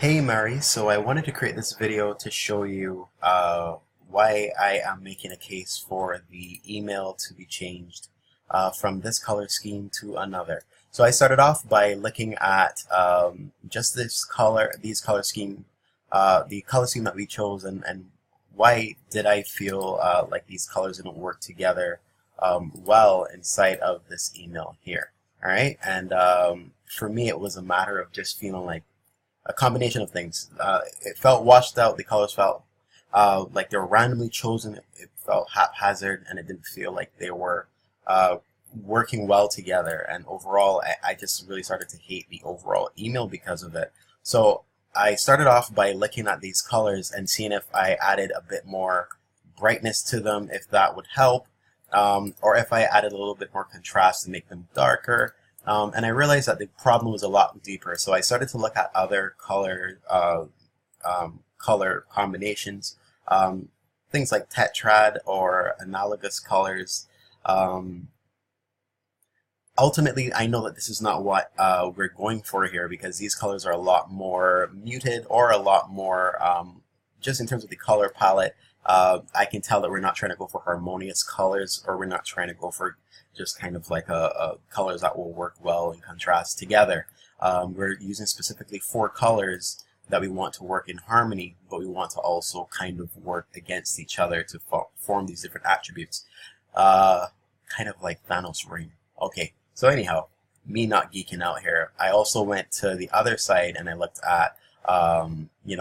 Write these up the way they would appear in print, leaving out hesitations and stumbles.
Hey Mary, so I wanted to create this video to show you why I am making a case for the email to be changed from this color scheme to another. So I started off by looking at just these color scheme, the color scheme that we chose, and why did I feel like these colors didn't work together well inside of this email here. All right, and for me, it was a matter of just feeling like a combination of things. It felt washed out. The colors felt like they were randomly chosen. It felt haphazard, and it didn't feel like they were working well together. And overall, I just really started to hate the overall email because of it. So I started off by looking at these colors and seeing if I added a bit more brightness to them, if that would help, or if I added a little bit more contrast to make them darker. And I realized that the problem was a lot deeper. So I started to look at other color combinations, things like tetrad or analogous colors. Um, Ultimately, I know that this is not what we're going for here because these colors are a lot more muted or a lot more, just in terms of the color palette. I can tell that we're not trying to go for harmonious colors, or we're not trying to go for just kind of like a colors that will work well in contrast together. We're using specifically four colors that we want to work in harmony, but we want to also kind of work against each other to form these different attributes. Kind of like Thanos' ring. Okay, so anyhow, me not geeking out here, I also went to the other side and I looked at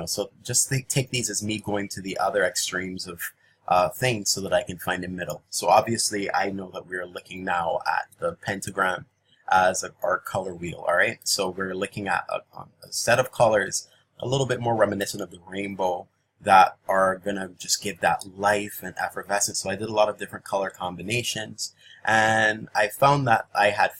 so just take these as me going to the other extremes of things so that I can find a middle. So obviously I know that we're looking now at the pentagram as our color wheel, all right? So we're looking at a set of colors a little bit more reminiscent of the rainbow that are gonna just give that life and effervescence. So I did a lot of different color combinations, and I found that I had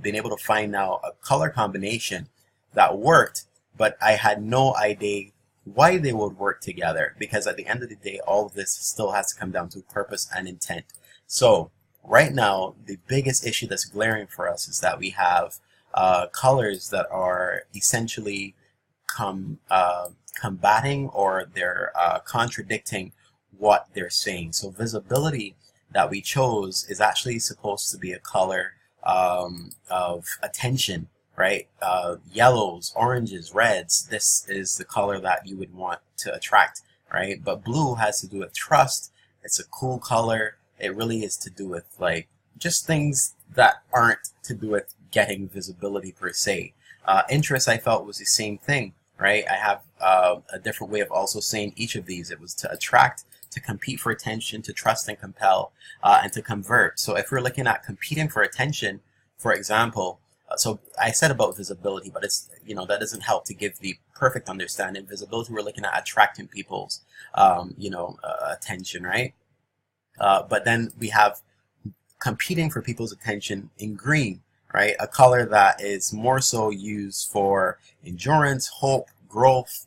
been able to find now a color combination that worked, but I had no idea why they would work together, because at the end of the day, all of this still has to come down to purpose and intent. So right now, the biggest issue that's glaring for us is that we have colors that are essentially combating, or they're contradicting what they're saying. So visibility that we chose is actually supposed to be a color of attention, right? Yellows, oranges, reds, this is the color that you would want to attract, right? But blue has to do with trust. It's a cool color. It really is to do with like just things that aren't to do with getting visibility per se. Interest, I felt, was the same thing, right? I have a different way of also saying each of these. It was to attract, to compete for attention, to trust and compel, and to convert. So if we're looking at competing for attention, for example, so I said about visibility, but it's, that doesn't help to give the perfect understanding. Visibility, we're looking at attracting people's, attention, right? But then we have competing for people's attention in green, right? A color that is more so used for endurance, hope, growth.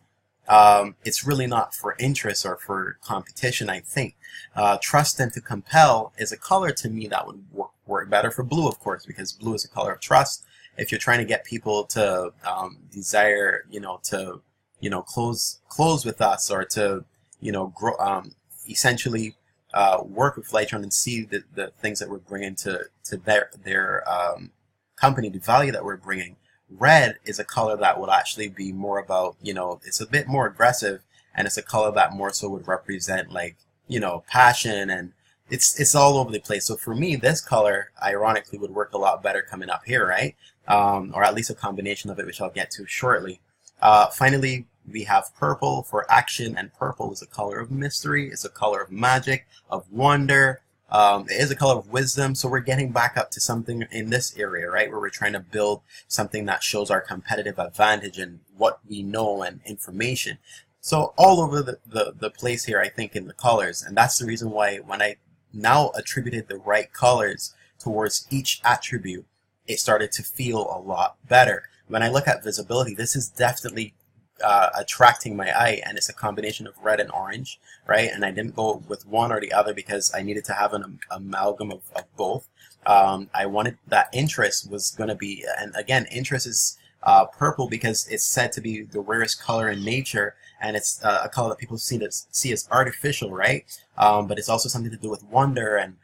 It's really not for interest or for competition, I think. Trust and to compel is a color to me that would work better for blue, of course, because blue is a color of trust. If you're trying to get people to desire, close with us, or to, grow, essentially work with Lytron and see the things that we're bringing to their company, the value that we're bringing. Red is a color that would actually be more about, it's a bit more aggressive, and it's a color that more so would represent like, passion, and it's all over the place. So for me, this color, ironically, would work a lot better coming up here, right? Or at least a combination of it, which I'll get to shortly. Finally, we have purple for action, and purple is a color of mystery. It's a color of magic, of wonder. It is a color of wisdom, so we're getting back up to something in this area, right, where we're trying to build something that shows our competitive advantage and what we know and information. So all over the place here, I think, in the colors, and that's the reason why when I now attributed the right colors towards each attribute, it started to feel a lot better. When I look at visibility, this is definitely attracting my eye, and it's a combination of red and orange, right? And I didn't go with one or the other because I needed to have an amalgam of both. I wanted that interest was going to be, and again, interest is purple because it's said to be the rarest color in nature, and it's a color that people see as artificial, right? But it's also something to do with wonder and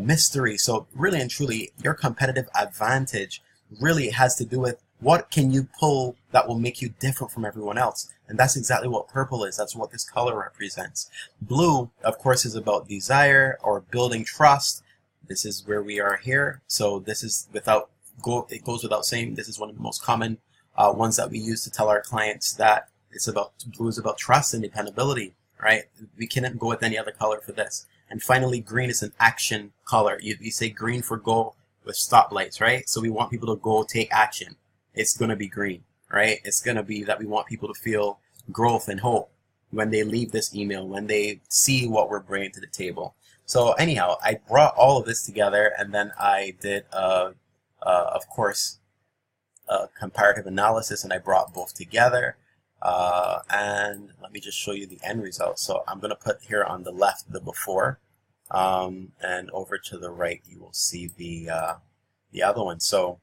mystery. So really and truly, your competitive advantage really has to do with what can you pull that will make you different from everyone else. And that's exactly what purple is. That's what this color represents. Blue, of course, is about desire or building trust. This is where we are here. So this is it goes without saying, this is one of the most common ones that we use to tell our clients that blue is about trust and dependability, right? We cannot go with any other color for this. And finally, green is an action color. You say green for go with stoplights, right? So we want people to go take action. It's going to be green, right? It's going to be that we want people to feel growth and hope when they leave this email, when they see what we're bringing to the table. So anyhow, I brought all of this together, and then I did, of course, a comparative analysis, and I brought both together. And let me just show you the end result. So I'm going to put here on the left the before, and over to the right you will see the other one. So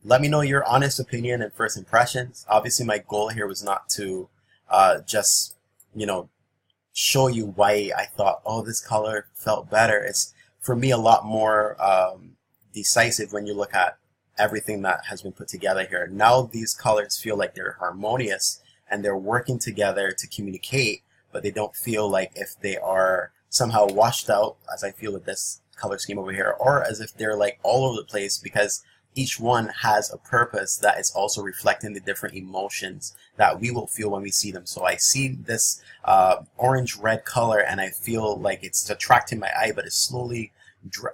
let me know your honest opinion and first impressions. Obviously, my goal here was not to just, show you why I thought, oh, this color felt better. It's, for me, a lot more decisive when you look at everything that has been put together here. Now these colors feel like they're harmonious and they're working together to communicate, but they don't feel like if they are somehow washed out, as I feel with this color scheme over here, or as if they're like all over the place, because each one has a purpose that is also reflecting the different emotions that we will feel when we see them. So I see this orange-red color and I feel like it's attracting my eye, but it's slowly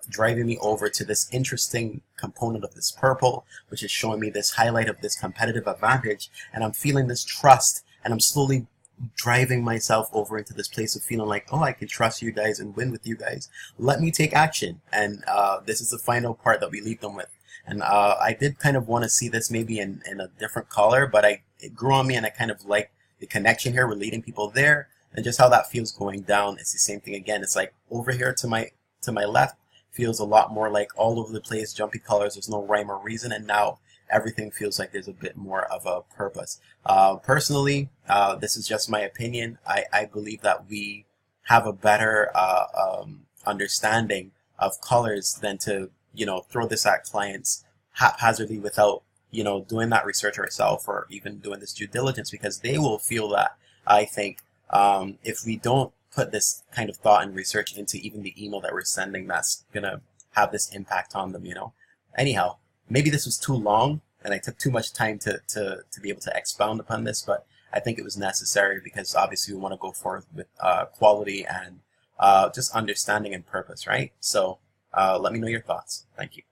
driving me over to this interesting component of this purple, which is showing me this highlight of this competitive advantage, and I'm feeling this trust, and I'm slowly driving myself over into this place of feeling like, oh, I can trust you guys and win with you guys. Let me take action. And this is the final part that we leave them with. And I did kind of want to see this maybe in a different color, but it grew on me, and I kind of like the connection here. We're leading people there, and just how that feels going down. It's the same thing again. It's like over here to my left feels a lot more like all over the place, jumpy colors. There's no rhyme or reason, and now everything feels like there's a bit more of a purpose. Personally, this is just my opinion. I believe that we have a better understanding of colors than to throw this at clients haphazardly without doing that research ourselves or even doing this due diligence, because they will feel that, I think, if we don't put this kind of thought and research into even the email that we're sending, that's gonna have this impact on them. Anyhow, maybe this was too long and I took too much time to be able to expound upon this, but I think it was necessary because obviously we want to go forth with quality and just understanding and purpose, right? So let me know your thoughts. Thank you.